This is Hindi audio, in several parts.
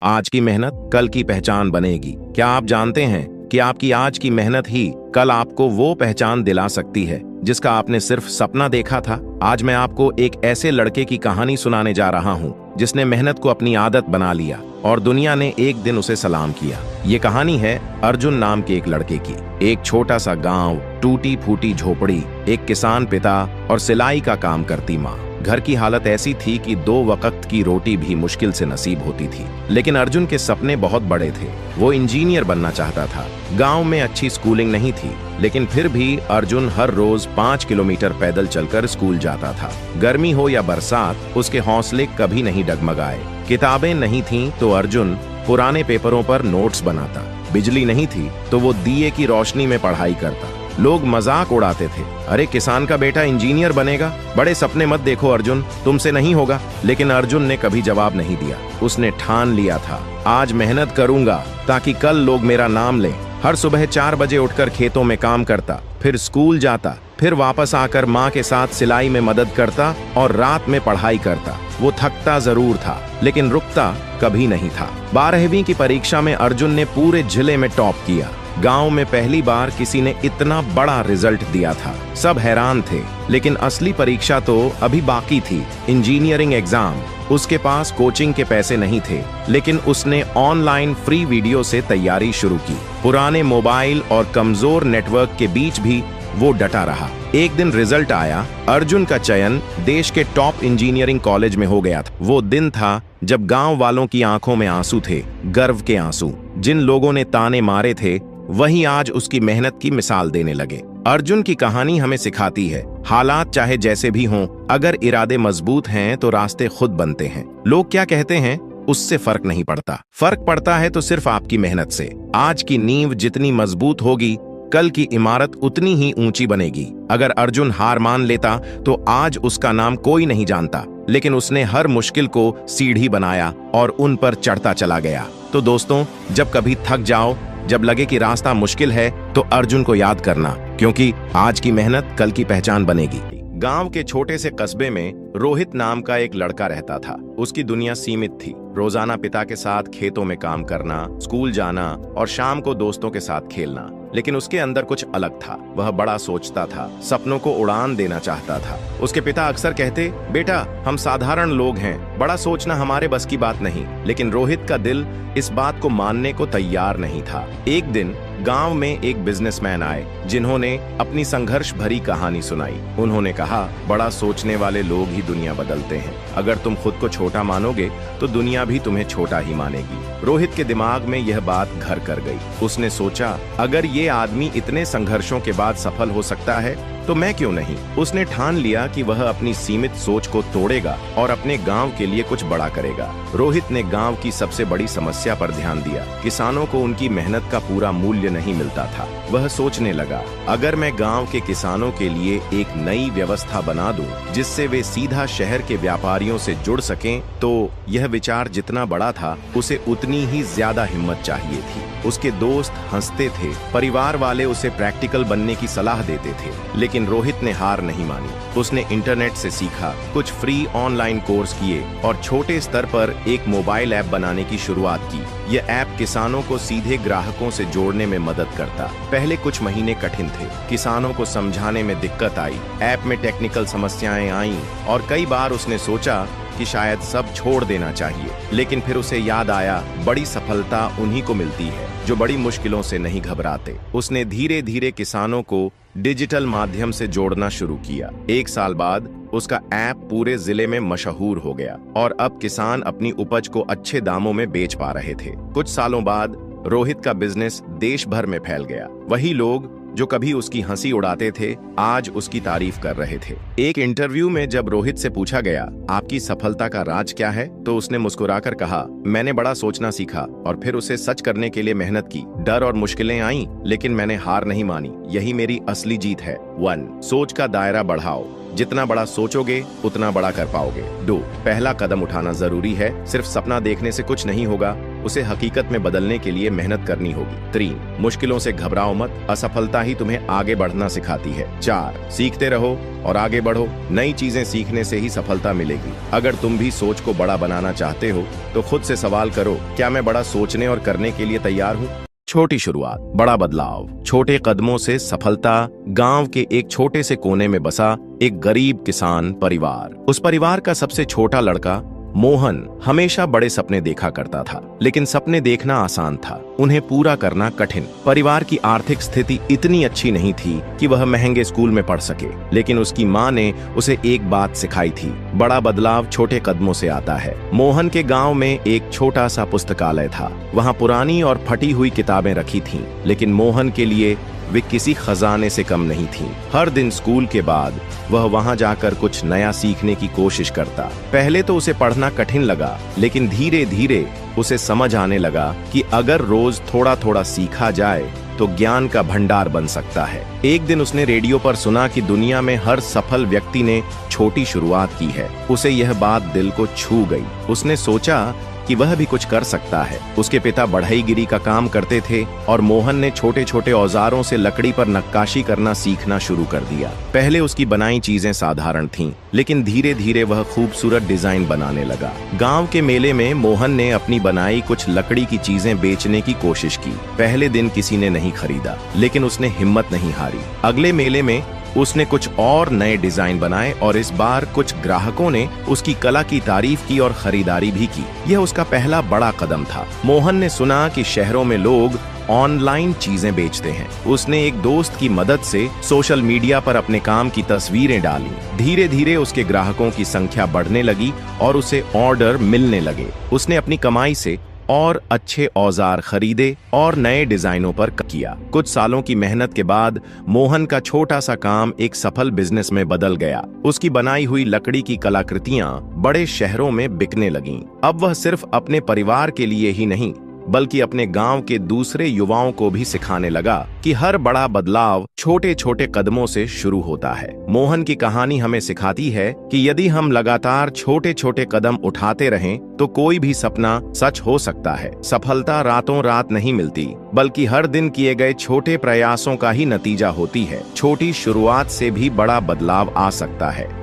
आज की मेहनत कल की पहचान बनेगी। क्या आप जानते हैं कि आपकी आज की मेहनत ही कल आपको वो पहचान दिला सकती है जिसका आपने सिर्फ सपना देखा था। आज मैं आपको एक ऐसे लड़के की कहानी सुनाने जा रहा हूँ जिसने मेहनत को अपनी आदत बना लिया और दुनिया ने एक दिन उसे सलाम किया। ये कहानी है अर्जुन नाम के एक लड़के की। एक छोटा सा गांव, टूटी फूटी झोपड़ी, एक किसान पिता और सिलाई का काम करती माँ। घर की हालत ऐसी थी कि 2 वक्त की रोटी भी मुश्किल से नसीब होती थी। लेकिन अर्जुन के सपने बहुत बड़े थे। वो इंजीनियर बनना चाहता था। गांव में अच्छी स्कूलिंग नहीं थी, लेकिन फिर भी अर्जुन हर रोज 5 किलोमीटर पैदल चलकर स्कूल जाता था। गर्मी हो या बरसात, उसके हौसले कभी नहीं डगमगाए। किताबें नहीं थीं तो अर्जुन पुराने पेपरों पर नोट्स बनाता। बिजली नहीं थी तो वो दिए की रोशनी में पढ़ाई करता। लोग मजाक उड़ाते थे, अरे किसान का बेटा इंजीनियर बनेगा, बड़े सपने मत देखो अर्जुन, तुमसे नहीं होगा। लेकिन अर्जुन ने कभी जवाब नहीं दिया। उसने ठान लिया था, आज मेहनत करूंगा ताकि कल लोग मेरा नाम लें। हर सुबह 4 बजे उठकर खेतों में काम करता, फिर स्कूल जाता, फिर वापस आकर माँ के साथ सिलाई में मदद करता और रात में पढ़ाई करता। वो थकता जरूर था, लेकिन रुकता कभी नहीं था। 12वीं की परीक्षा में अर्जुन ने पूरे जिले में टॉप किया। गांव में पहली बार किसी ने इतना बड़ा रिजल्ट दिया था। सब हैरान थे, लेकिन असली परीक्षा तो अभी बाकी थी, इंजीनियरिंग एग्जाम। उसके पास कोचिंग के पैसे नहीं थे, लेकिन उसने ऑनलाइन फ्री वीडियो से तैयारी शुरू की। पुराने मोबाइल और कमजोर नेटवर्क के बीच भी वो डटा रहा। एक दिन रिजल्ट आया। अर्जुन का चयन देश के टॉप इंजीनियरिंग कॉलेज में हो गया था। वो दिन था जब गांव वालों की आंखों में आंसू थे, गर्व के आंसू। जिन लोगों ने ताने मारे थे वही आज उसकी मेहनत की मिसाल देने लगे। अर्जुन की कहानी हमें सिखाती है, हालात चाहे जैसे भी हों, अगर इरादे मजबूत हैं तो रास्ते खुद बनते हैं। लोग क्या कहते हैं उससे फर्क नहीं पड़ता। फर्क पड़ता है तो सिर्फ आपकी मेहनत से। आज की नींव जितनी मजबूत होगी, कल की इमारत उतनी ही ऊंची बनेगी। अगर अर्जुन हार मान लेता तो आज उसका नाम कोई नहीं जानता, लेकिन उसने हर मुश्किल को सीढ़ी बनाया और उन पर चढ़ता चला गया। तो दोस्तों, जब कभी थक जाओ, जब लगे कि रास्ता मुश्किल है, तो अर्जुन को याद करना, क्योंकि आज की मेहनत कल की पहचान बनेगी। गांव के छोटे से कस्बे में रोहित नाम का एक लड़का रहता था। उसकी दुनिया सीमित थी। रोजाना पिता के साथ खेतों में काम करना, स्कूल जाना और शाम को दोस्तों के साथ खेलना। लेकिन उसके अंदर कुछ अलग था। वह बड़ा सोचता था, सपनों को उड़ान देना चाहता था। उसके पिता अक्सर कहते, बेटा हम साधारण लोग हैं, बड़ा सोचना हमारे बस की बात नहीं। लेकिन रोहित का दिल इस बात को मानने को तैयार नहीं था। एक दिन गांव में एक बिजनेसमैन आए जिन्होंने अपनी संघर्ष भरी कहानी सुनाई। उन्होंने कहा, बड़ा सोचने वाले लोग ही दुनिया बदलते हैं। अगर तुम खुद को छोटा मानोगे तो दुनिया भी तुम्हें छोटा ही मानेगी। रोहित के दिमाग में यह बात घर कर गई। उसने सोचा, अगर ये आदमी इतने संघर्षों के बाद सफल हो सकता है तो मैं क्यों नहीं। उसने ठान लिया कि वह अपनी सीमित सोच को तोड़ेगा और अपने गांव के लिए कुछ बड़ा करेगा। रोहित ने गांव की सबसे बड़ी समस्या पर ध्यान दिया। किसानों को उनकी मेहनत का पूरा मूल्य नहीं मिलता था। वह सोचने लगा, अगर मैं गांव के किसानों के लिए एक नई व्यवस्था बना दूं, जिससे वे सीधा शहर के व्यापारियों से जुड़ सकें, तो यह विचार जितना बड़ा था, उसे उतनी ही ज्यादा हिम्मत चाहिए थी। उसके दोस्त हंसते थे, परिवार वाले उसे प्रैक्टिकल बनने की सलाह देते थे, लेकिन रोहित ने हार नहीं मानी। उसने इंटरनेट से सीखा, कुछ फ्री ऑनलाइन कोर्स किए और छोटे स्तर पर एक मोबाइल ऐप बनाने की शुरुआत की। यह ऐप किसानों को सीधे ग्राहकों से जोड़ने में मदद करता। पहले कुछ महीने कठिन थे, किसानों को समझाने में दिक्कत आई, ऐप में टेक्निकल समस्याएं आईं और कई बार उसने सोचा कि शायद सब छोड़ देना चाहिए। लेकिन फिर उसे याद आया, बड़ी सफलता उन्हीं को मिलती है जो बड़ी मुश्किलों से नहीं घबराते। उसने धीरे धीरे किसानों को डिजिटल माध्यम से जोड़ना शुरू किया। 1 साल बाद उसका ऐप पूरे जिले में मशहूर हो गया और अब किसान अपनी उपज को अच्छे दामों में बेच पा रहे थे। कुछ सालों बाद रोहित का बिजनेस देश भर में फैल गया। वही लोग जो कभी उसकी हंसी उड़ाते थे, आज उसकी तारीफ कर रहे थे। एक इंटरव्यू में जब रोहित से पूछा गया, आपकी सफलता का राज क्या है, तो उसने मुस्कुराकर कहा, मैंने बड़ा सोचना सीखा और फिर उसे सच करने के लिए मेहनत की। डर और मुश्किलें आईं, लेकिन मैंने हार नहीं मानी। यही मेरी असली जीत है। 1. सोच का दायरा बढ़ाओ। जितना बड़ा सोचोगे उतना बड़ा कर पाओगे। 2, पहला कदम उठाना जरूरी है। सिर्फ सपना देखने से कुछ नहीं होगा, उसे हकीकत में बदलने के लिए मेहनत करनी होगी। 3, मुश्किलों से घबराओ मत, असफलता ही तुम्हें आगे बढ़ना सिखाती है। 4, सीखते रहो और आगे बढ़ो, नई चीजें सीखने से ही सफलता मिलेगी। अगर तुम भी सोच को बड़ा बनाना चाहते हो तो खुद से सवाल करो, क्या मैं बड़ा सोचने और करने के लिए तैयार हूँ? छोटी शुरुआत, बड़ा बदलाव। छोटे कदमों से सफलता। गांव के एक छोटे से कोने में बसा एक गरीब किसान परिवार। उस परिवार का सबसे छोटा लड़का मोहन हमेशा बड़े सपने देखा करता था, लेकिन सपने देखना आसान था, उन्हें पूरा करना कठिन। परिवार की आर्थिक स्थिति इतनी अच्छी नहीं थी कि वह महंगे स्कूल में पढ़ सके, लेकिन उसकी माँ ने उसे एक बात सिखाई थी, बड़ा बदलाव छोटे कदमों से आता है। मोहन के गांव में एक छोटा सा पुस्तकालय था। वहाँ पुरानी और फटी हुई किताबें रखी थीं, लेकिन मोहन के लिए वे किसी खजाने से कम नहीं थीं। हर दिन स्कूल के बाद वह वहां जाकर कुछ नया सीखने की कोशिश करता। पहले तो उसे पढ़ना कठिन लगा, लेकिन धीरे धीरे उसे समझ आने लगा कि अगर रोज थोड़ा थोड़ा सीखा जाए तो ज्ञान का भंडार बन सकता है। एक दिन उसने रेडियो पर सुना कि दुनिया में हर सफल व्यक्ति ने छोटी शुरुआत की है। उसे यह बात दिल को छू गई। उसने सोचा कि वह भी कुछ कर सकता है। उसके पिता बढ़ईगिरी का काम करते थे और मोहन ने छोटे छोटे औजारों से लकड़ी पर नक्काशी करना सीखना शुरू कर दिया। पहले उसकी बनाई चीजें साधारण थीं, लेकिन धीरे धीरे वह खूबसूरत डिजाइन बनाने लगा। गांव के मेले में मोहन ने अपनी बनाई कुछ लकड़ी की चीजें बेचने की कोशिश की। पहले दिन किसी ने नहीं खरीदा, लेकिन उसने हिम्मत नहीं हारी। अगले मेले में उसने कुछ और नए डिजाइन बनाए और इस बार कुछ ग्राहकों ने उसकी कला की तारीफ की और खरीदारी भी की। यह उसका पहला बड़ा कदम था। मोहन ने सुना कि शहरों में लोग ऑनलाइन चीजें बेचते हैं। उसने एक दोस्त की मदद से सोशल मीडिया पर अपने काम की तस्वीरें डाली। धीरे धीरे उसके ग्राहकों की संख्या बढ़ने लगी और उसे ऑर्डर मिलने लगे। उसने अपनी कमाई से और अच्छे औजार खरीदे और नए डिजाइनों पर किया। कुछ सालों की मेहनत के बाद मोहन का छोटा सा काम एक सफल बिजनेस में बदल गया। उसकी बनाई हुई लकड़ी की कलाकृतियां बड़े शहरों में बिकने लगीं। अब वह सिर्फ अपने परिवार के लिए ही नहीं, बल्कि अपने गांव के दूसरे युवाओं को भी सिखाने लगा कि हर बड़ा बदलाव छोटे छोटे कदमों से शुरू होता है। मोहन की कहानी हमें सिखाती है कि यदि हम लगातार छोटे छोटे कदम उठाते रहें तो कोई भी सपना सच हो सकता है। सफलता रातों रात नहीं मिलती, बल्कि हर दिन किए गए छोटे प्रयासों का ही नतीजा होती है। छोटी शुरुआत से भी बड़ा बदलाव आ सकता है।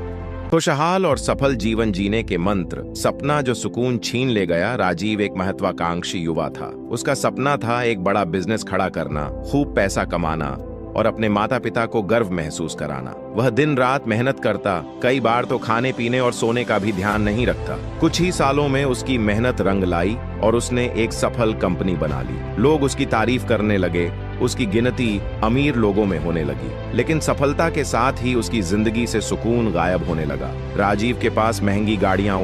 खुशहाल और सफल जीवन जीने के मंत्र। सपना जो सुकून छीन ले गया। राजीव एक महत्वाकांक्षी युवा था। उसका सपना था एक बड़ा बिजनेस खड़ा करना, खूब पैसा कमाना और अपने माता पिता को गर्व महसूस कराना। वह दिन रात मेहनत करता, कई बार तो खाने पीने और सोने का भी ध्यान नहीं रखता। कुछ ही सालों में उसकी मेहनत रंग लाई और उसने एक सफल कंपनी बना ली। लोग उसकी तारीफ करने लगे, उसकी गिनती अमीर लोगों में होने लगी। लेकिन सफलता के साथ ही उसकी जिंदगी से सुकून गायब होने लगा। राजीव के पास महंगी गाड़ियां,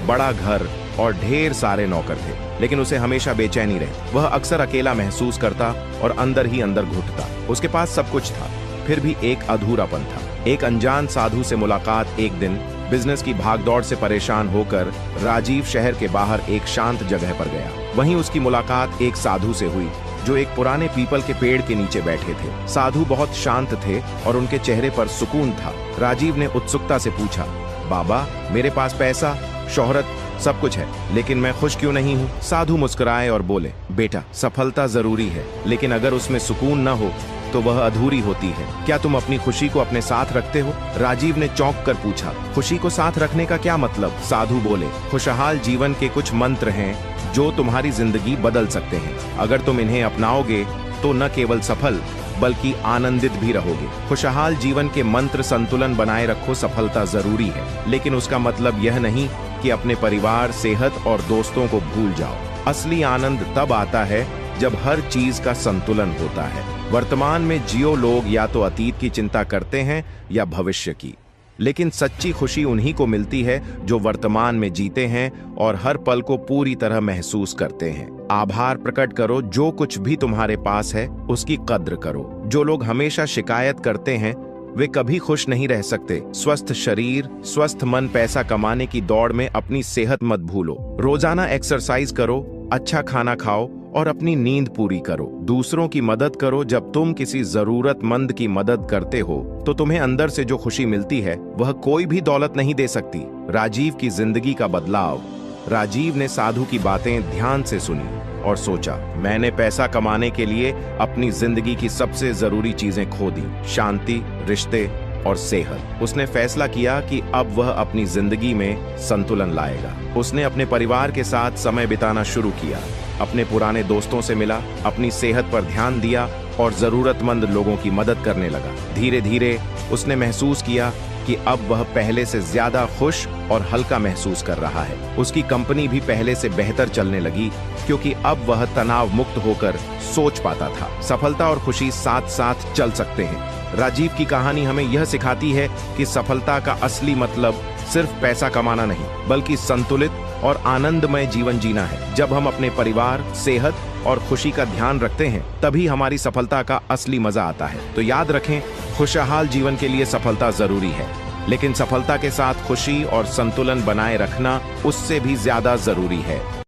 बड़ा घर और ढेर सारे नौकर थे, लेकिन उसे हमेशा बेचैनी रही। वह अक्सर अकेला महसूस करता और अंदर ही अंदर घुटता। उसके पास सब कुछ था, फिर भी एक अधूरापन था। एक अनजान साधु से मुलाकात। एक दिन बिजनेस की भागदौड़ से परेशान होकर राजीव शहर के बाहर एक शांत जगह पर गया। वहीं उसकी मुलाकात एक साधु से हुई जो एक पुराने पीपल के पेड़ के नीचे बैठे थे। साधु बहुत शांत थे और उनके चेहरे पर सुकून था। राजीव ने उत्सुकता से पूछा, बाबा, मेरे पास पैसा, शोहरत, सब कुछ है, लेकिन मैं खुश क्यों नहीं हूँ? साधु मुस्कुराए और बोले, बेटा, सफलता जरूरी है, लेकिन अगर उसमें सुकून न हो तो वह अधूरी होती है। क्या तुम अपनी खुशी को अपने साथ रखते हो? राजीव ने चौंक कर पूछा, खुशी को साथ रखने का क्या मतलब? साधु बोले, खुशहाल जीवन के कुछ मंत्र हैं जो तुम्हारी जिंदगी बदल सकते हैं। अगर तुम इन्हें अपनाओगे तो न केवल सफल बल्कि आनंदित भी रहोगे। खुशहाल जीवन के मंत्र। संतुलन बनाए रखो। सफलता जरूरी है, लेकिन उसका मतलब यह नहीं कि अपने परिवार, सेहत और दोस्तों को भूल जाओ। असली आनंद तब आता है जब हर चीज का संतुलन होता है। वर्तमान में जियो। लोग या तो अतीत की चिंता करते हैं या भविष्य की, लेकिन सच्ची खुशी उन्हीं को मिलती है जो वर्तमान में जीते हैं और हर पल को पूरी तरह महसूस करते हैं। आभार प्रकट करो। जो कुछ भी तुम्हारे पास है उसकी कद्र करो। जो लोग हमेशा शिकायत करते हैं वे कभी खुश नहीं रह सकते। स्वस्थ शरीर, स्वस्थ मन। पैसा कमाने की दौड़ में अपनी सेहत मत भूलो। रोजाना एक्सरसाइज करो, अच्छा खाना खाओ और अपनी नींद पूरी करो। दूसरों की मदद करो। जब तुम किसी जरूरतमंद की मदद करते हो तो तुम्हें अंदर से जो खुशी मिलती है वह कोई भी दौलत नहीं दे सकती। राजीव की जिंदगी का बदलाव। राजीव ने साधु की बातें ध्यान से सुनी और सोचा, मैंने पैसा कमाने के लिए अपनी जिंदगी की सबसे जरूरी चीजें खो दी, शांति, रिश्ते और सेहत। उसने फैसला किया कि अब वह अपनी जिंदगी में संतुलन लाएगा। उसने अपने परिवार के साथ समय बिताना शुरू किया, अपने पुराने दोस्तों से मिला, अपनी सेहत पर ध्यान दिया और जरूरतमंद लोगों की मदद करने लगा। धीरे धीरे उसने महसूस किया कि अब वह पहले से ज्यादा खुश और हल्का महसूस कर रहा है। उसकी कंपनी भी पहले से बेहतर चलने लगी क्योंकि अब वह तनाव मुक्त होकर सोच पाता था। सफलता और खुशी साथ साथ चल सकते हैं। राजीव की कहानी हमें यह सिखाती है कि सफलता का असली मतलब सिर्फ पैसा कमाना नहीं, बल्कि संतुलित और आनंदमय जीवन जीना है। जब हम अपने परिवार, सेहत और खुशी का ध्यान रखते हैं, तभी हमारी सफलता का असली मजा आता है। तो याद रखें, खुशहाल जीवन के लिए सफलता जरूरी है, लेकिन सफलता के साथ खुशी और संतुलन बनाए रखना उससे भी ज्यादा जरूरी है।